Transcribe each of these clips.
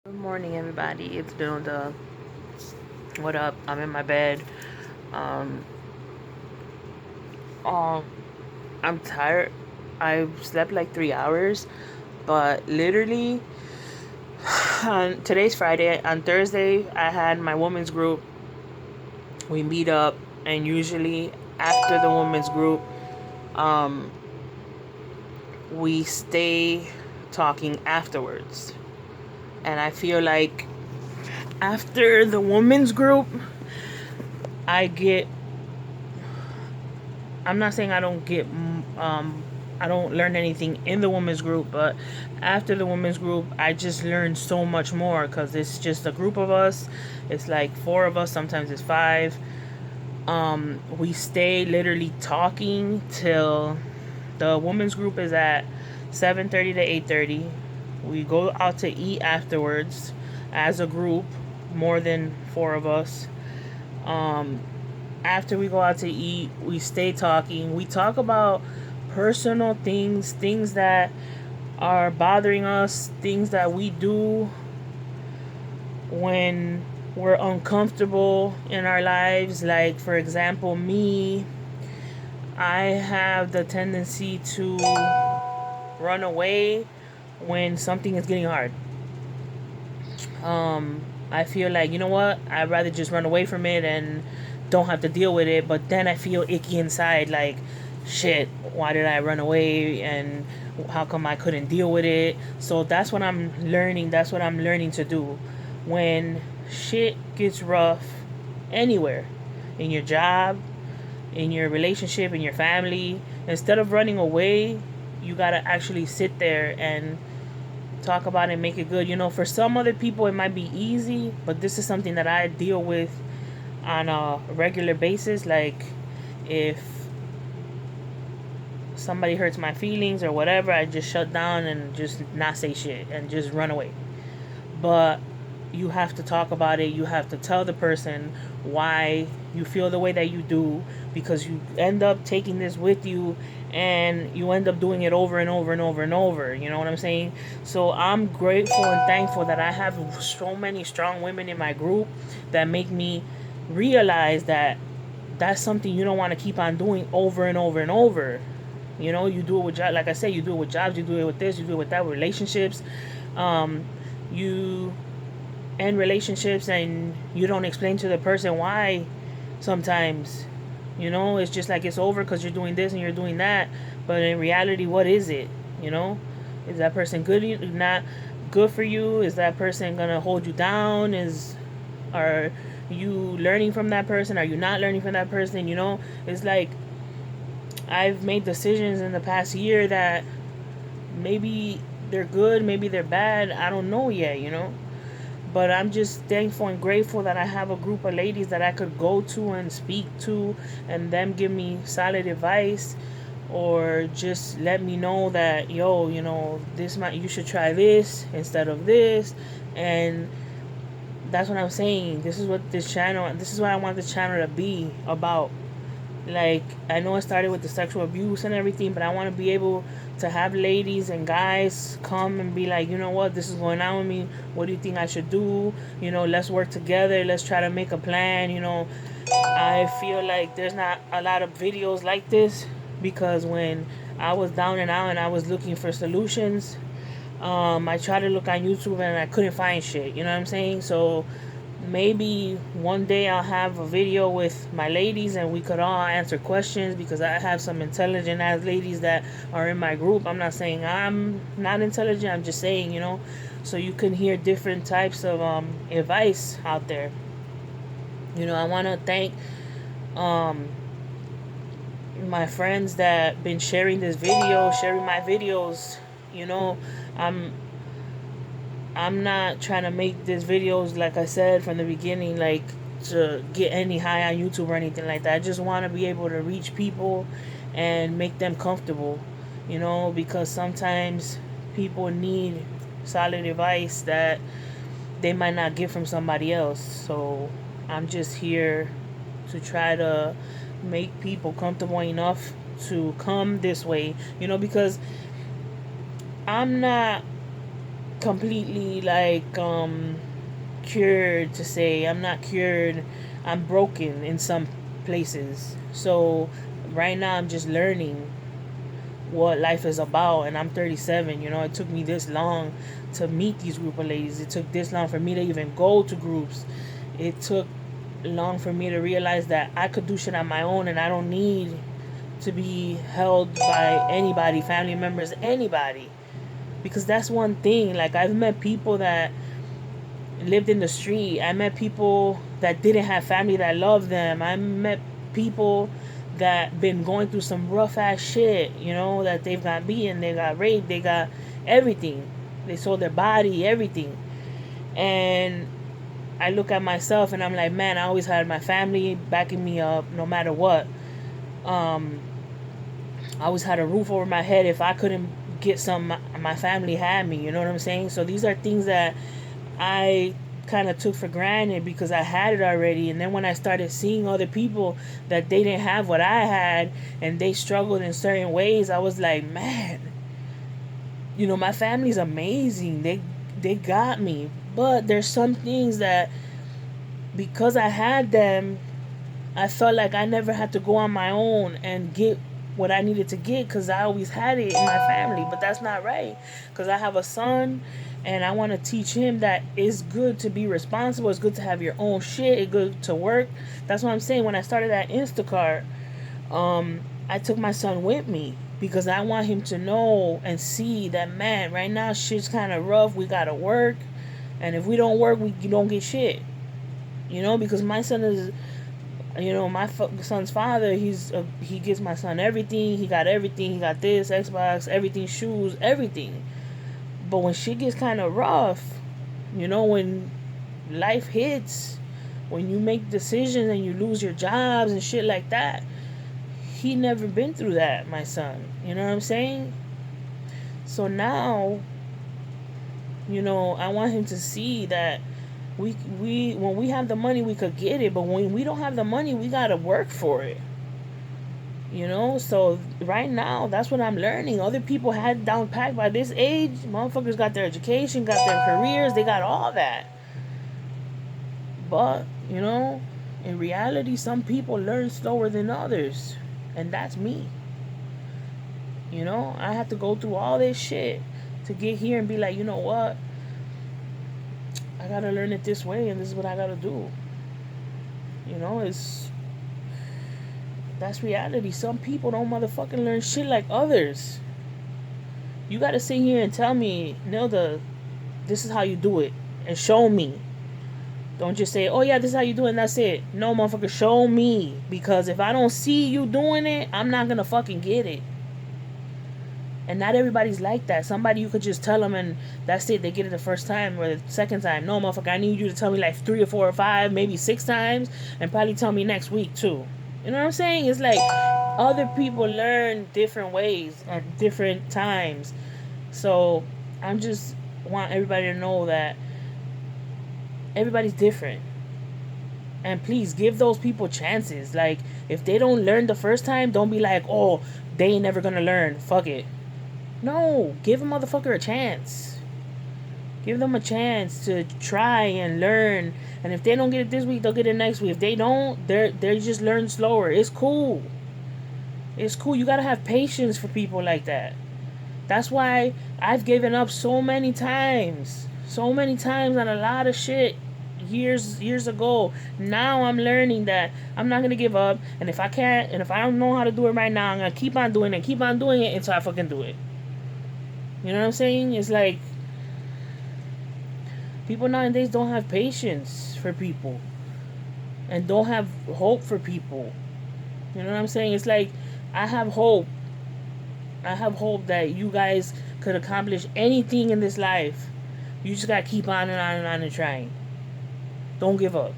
Good morning, everybody. It's Bilda. What up? I'm in my bed. Um, um, I'm tired. I slept like 3 hours, but literally, today's Friday. On Thursday, I had my women's group. We meet up, and usually after the women's group, um, we stay talking afterwards. And I feel like after the women's group, I get I'm not saying I don't get I don't learn anything in the women's group, but after the women's group, I just learned so much more because it's just a group of us. It's like four of us, sometimes it's five. We stay literally talking till the women's group is at 7:30 to 8:30. We go out to eat afterwards as a group, more than four of us. Um, After we go out to eat, we stay talking. We talk about personal things, things that are bothering us, things that we do when we're uncomfortable in our lives. Like, for example, me, I have the tendency to run away when something is getting hard. I feel like, you know what, I'd rather just run away from it and don't have to deal with it. But then I feel icky inside, like, shit, why did I run away, and how come I couldn't deal with it? So that's what I'm learning. That's what I'm learning to do. When shit gets rough anywhere, in your job, in your relationship, in your family, instead of running away, you gotta actually sit there and talk about it and make it good. For some other people it might be easy, but this is something that I deal with on a regular basis. Like, if somebody hurts my feelings or whatever, I just shut down and just not say shit and just run away. But you have to talk about it. You have to tell the person why you feel the way that you do, because you end up taking this with you and you end up doing it over and over and over and over. You know what I'm saying? So I'm grateful and thankful that I have so many strong women in my group that make me realize that that's something you don't want to keep on doing over and over and over. You do it with jobs, like I said, you do it with jobs, you do it with this, you do it with that, with relationships. You end relationships and you don't explain to the person why. Sometimes, it's just like it's over because you're doing this and you're doing that. But in reality, what is it? you know is that person good, not good for you? Is that person gonna hold you down? Are you learning from that person? Are you not learning from that person? It's like, I've made decisions in the past year that maybe they're good, maybe they're bad, I don't know yet. But I'm just thankful and grateful that I have a group of ladies that I could go to and speak to, and them give me solid advice, or just let me know that, yo, you should try this instead of this. And that's what I'm saying. This is what I want this channel to be about. Like, I know it started with the sexual abuse and everything, but I want to be able to have ladies and guys come and be like, you know what, this is going on with me. What do you think I should do? Let's work together. Let's try to make a plan. I feel like there's not a lot of videos like this, because when I was down and out and I was looking for solutions, I tried to look on YouTube and I couldn't find shit. You know what I'm saying? So maybe one day I'll have a video with my ladies and we could all answer questions, because I have some intelligent ass ladies that are in my group. I'm not saying I'm not intelligent, I'm just saying, so you can hear different types of advice out there. I want to thank um, my friends that been sharing this video, sharing my videos. You know, I'm I'm not trying to make these videos, like I said from the beginning, like to get any high on YouTube or anything like that. I just want to be able to reach people and make them comfortable, because sometimes people need solid advice that they might not get from somebody else. So I'm just here to try to make people comfortable enough to come this way, because I'm not completely like cured to say. I'm not cured. I'm broken in some places. So right now I'm just learning what life is about, and I'm 37. You know, it took me this long to meet these group of ladies. It took this long for me to even go to groups. It took long for me to realize that I could do shit on my own, and I don't need to be held by anybody, family members, anybody. Because that's one thing. Like, I've met people that lived in the street. I met people that didn't have family that loved them. I met people that been going through some rough ass shit, you know, that they've got beaten, they got raped, they got everything. They sold their body, everything. And I look at myself and I'm like, man, I always had my family backing me up no matter what. Um, I always had a roof over my head. If I couldn't get some, my family had me, you know what I'm saying? So these are things that I kind of took for granted because I had it already. And then when I started seeing other people that they didn't have what I had and they struggled in certain ways, I was like, man, you know, my family's amazing. They got me. But there's some things that because I had them, I felt like I never had to go on my own and get what I needed to get because I always had it in my family. But that's not right, because I have a son and I want to teach him that it's good to be responsible. It's good to have your own shit. It's good to work. That's what I'm saying. When I started at Instacart, I took my son with me because I want him to know and see that, man, right now shit's kind of rough. We got to work. And if we don't work, we don't get shit. You know, because my son is, you know, my son's father, he gives my son everything. He got everything. He got this, Xbox, everything, shoes, everything. But when shit gets kind of rough, you know, when life hits, when you make decisions and you lose your jobs and shit like that, he never been through that, my son. You know what I'm saying? So now, you know, I want him to see that we when we have the money we could get it, but when we don't have the money we gotta work for it. You know, so right now that's what I'm learning. Other people had down packed by this age. Motherfuckers got their education, got their careers, they got all that. But, you know, in reality some people learn slower than others. And that's me. You know, I have to go through all this shit to get here and be like, you know what? I gotta learn it this way and this is what I gotta do. You know, that's reality. Some people don't motherfucking learn shit like others. You gotta sit here and tell me, Nilda, this is how you do it. And show me. Don't just say, oh yeah, this is how you do it and that's it. No, motherfucker, show me. Because if I don't see you doing it, I'm not gonna fucking get it. And not everybody's like that. Somebody you could just tell them and that's it. They get it the first time or the second time. No, motherfucker, I need you to tell me like 3 or 4 or 5, maybe 6 times. And probably tell me next week too. You know what I'm saying? It's like other people learn different ways at different times. So I'm just want everybody to know that everybody's different. And please give those people chances. Like, if they don't learn the first time, don't be like, oh, they ain't never gonna learn. Fuck it. No, give a motherfucker a chance. Give them a chance to try and learn. And if they don't get it this week, they'll get it next week. If they don't, they just learn slower. It's cool. It's cool. You gotta have patience for people like that. That's why I've given up so many times. So many times on a lot of shit years ago. Now I'm learning that I'm not gonna give up. And if I can't, and if I don't know how to do it right now, I'm gonna keep on doing it, keep on doing it until I fucking do it. You know what I'm saying? It's like people nowadays don't have patience for people and don't have hope for people. You know what I'm saying? It's like I have hope. I have hope that you guys could accomplish anything in this life. You just gotta keep on and on and on and trying. Don't give up.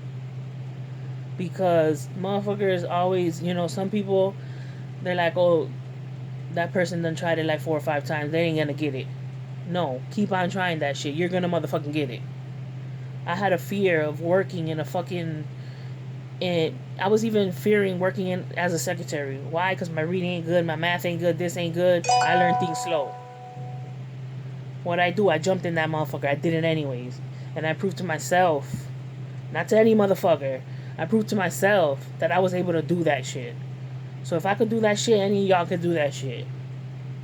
Because motherfuckers always, you know, some people, they're like, oh, that person done tried it like 4 or 5 times. They ain't gonna get it. No, keep on trying that shit. You're gonna motherfucking get it. I had a fear of working in a fucking... I was even fearing working in as a secretary. Why? Because my reading ain't good, my math ain't good, this ain't good. I learn things slow. What I do, I jumped in that motherfucker. I did it anyways. And I proved to myself, not to any motherfucker, I proved to myself that I was able to do that shit. So if I could do that shit, any of y'all could do that shit.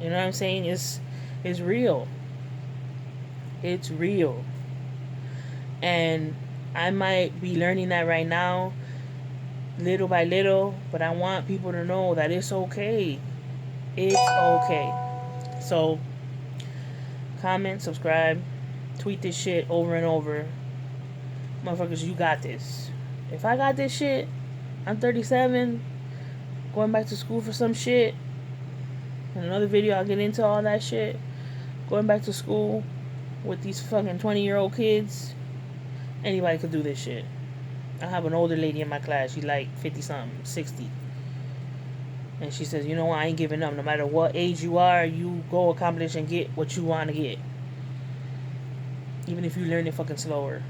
You know what I'm saying? It's real. It's real. And I might be learning that right now, little by little, but I want people to know that it's okay. It's okay. So, comment, subscribe, tweet this shit over and over. Motherfuckers, you got this. If I got this shit, I'm 37, going back to school for some shit. In another video, I'll get into all that shit. Going back to school with these fucking 20-year-old kids. Anybody could do this shit. I have an older lady in my class. She's like 50-something, 60. And she says, you know what, I ain't giving up. No matter what age you are, you go accomplish and get what you want to get. Even if you learn it fucking slower.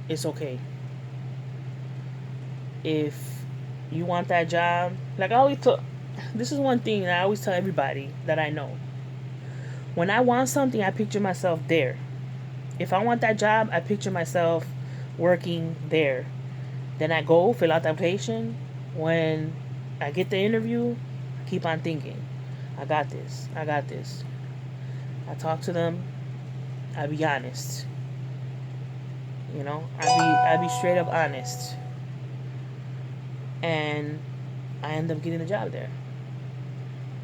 It's okay. If you want that job, like I always tell, this is one thing that I always tell everybody that I know. When I want something, I picture myself there. If I want that job, I picture myself working there. Then I go fill out the application. When I get the interview, I keep on thinking, I got this. I got this. I talk to them. I be honest. You know, I be straight up honest. And I end up getting the job there.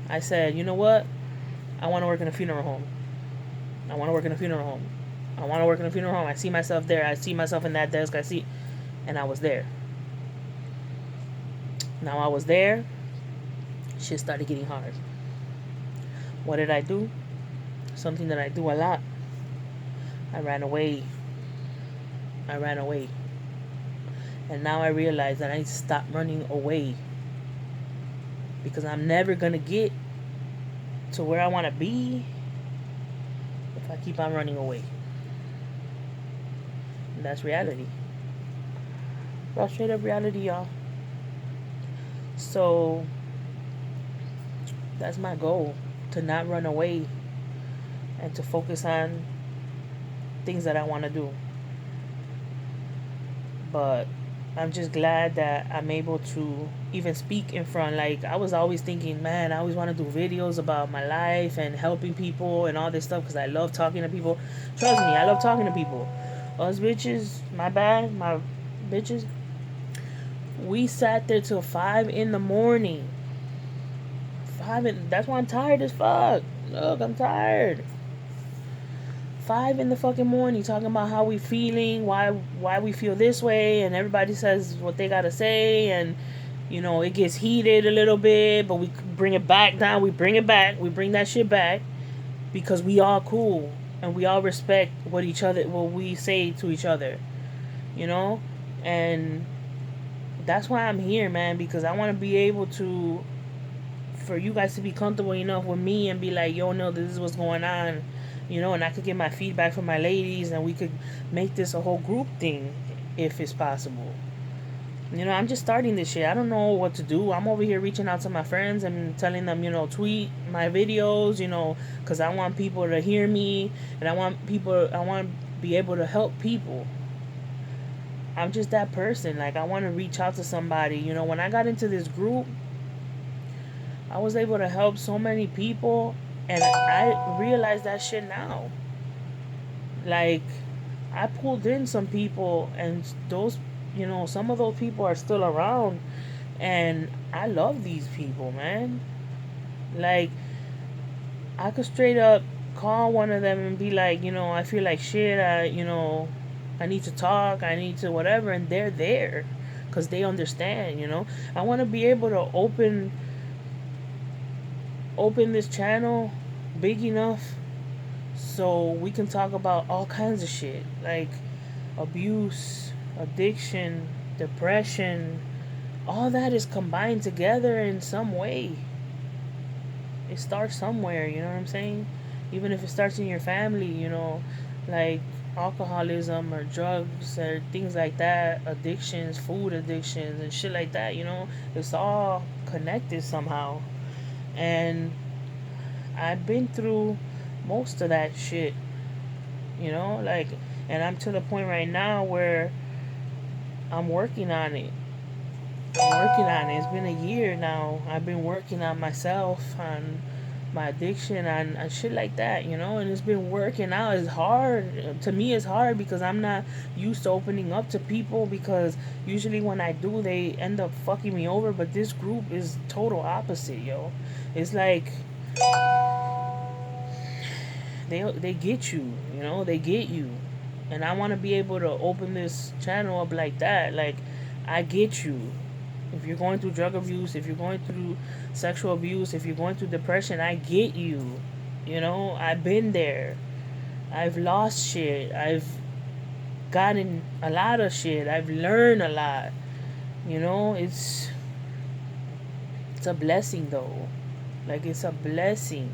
I said, you know what? I want to work in a funeral home. I want to work in a funeral home. I want to work in a funeral home. I see myself there. I see myself in that desk. And I was there. Now I was there. Shit started getting hard. What did I do? Something that I do a lot. I ran away. And now I realize that I need to stop running away. Because I'm never going to get to where I want to be if I keep on running away. And that's reality. That's straight up reality, y'all. So, that's my goal. To not run away. And to focus on things that I want to do. But I'm just glad that I'm able to even speak in front. Like, I was always thinking, man, I always want to do videos about my life and helping people and all this stuff because I love talking to people. Trust me, I love talking to people. Us bitches, my bitches, we sat there till 5 in the morning. That's why I'm tired as fuck. Look, I'm tired. 5 in the fucking morning talking about how we feeling, why we feel this way, and everybody says what they gotta say, and you know it gets heated a little bit, but we bring it back down. We bring that shit back because we all cool and we all respect what we say to each other, you know, and that's why I'm here, man, because I want to be able to, for you guys to be comfortable enough with me and be like, yo, no, this is what's going on. You know, and I could get my feedback from my ladies and we could make this a whole group thing if it's possible. You know, I'm just starting this shit. I don't know what to do. I'm over here reaching out to my friends and telling them, you know, tweet my videos, you know, because I want people to hear me and I want to be able to help people. I'm just that person. Like, I want to reach out to somebody. You know, when I got into this group, I was able to help so many people. And I realize that shit now. Like, I pulled in some people, and those, you know, some of those people are still around. And I love these people, man. Like, I could straight up call one of them and be like, you know, I feel like shit. I need to talk. I need to whatever. And they're there because they understand, you know. I want to be able to open this channel big enough so we can talk about all kinds of shit like abuse, addiction, depression. All that is combined together in some way. It starts somewhere, you know what I'm saying? Even if it starts in your family, you know, like alcoholism or drugs or things like that, addictions, food addictions and shit like that, you know, it's all connected somehow. And I've been through most of that shit, you know, like, and I'm to the point right now where I'm working on it. I'm working on it. It's been a year now. I've been working on myself, on my addiction, on shit like that, you know, and it's been working out. It's hard. To me, it's hard because I'm not used to opening up to people, because usually when I do, they end up fucking me over. But this group is total opposite, yo. It's like they get you, you know, they get you. And I want to be able to open this channel up like that. Like, I get you. If you're going through drug abuse, if you're going through sexual abuse, if you're going through depression, I get you. You know, I've been there. I've lost shit. I've gotten a lot of shit. I've learned a lot. You know, it's a blessing though. Like, it's a blessing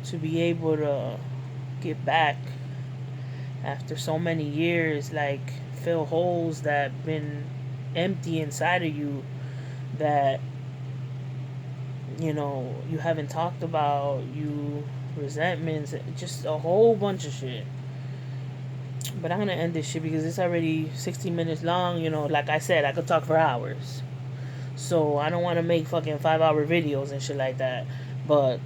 to be able to get back after so many years, like, fill holes that been empty inside of you, that, you know, you haven't talked about, you resentments, just a whole bunch of shit. But I'm gonna end this shit because it's already 60 minutes long. You know, like I said, I could talk for hours, so I don't want to make fucking 5-hour videos and shit like that. But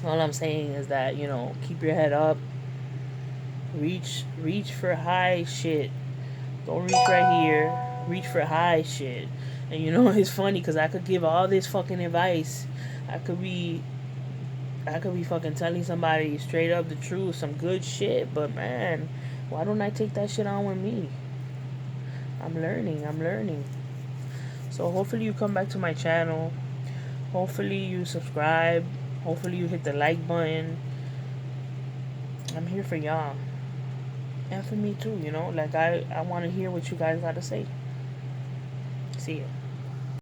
all I'm saying is that, you know, keep your head up, reach for high shit. Don't reach right here, reach for high shit. And you know, it's funny because I could give all this fucking advice. I could be fucking telling somebody straight up the truth, some good shit, but man, why don't I take that shit on with me? I'm learning. So hopefully you come back to my channel. Hopefully you subscribe. Hopefully you hit the like button. I'm here for y'all. And for me too, you know? Like, I want to hear what you guys got to say. See ya.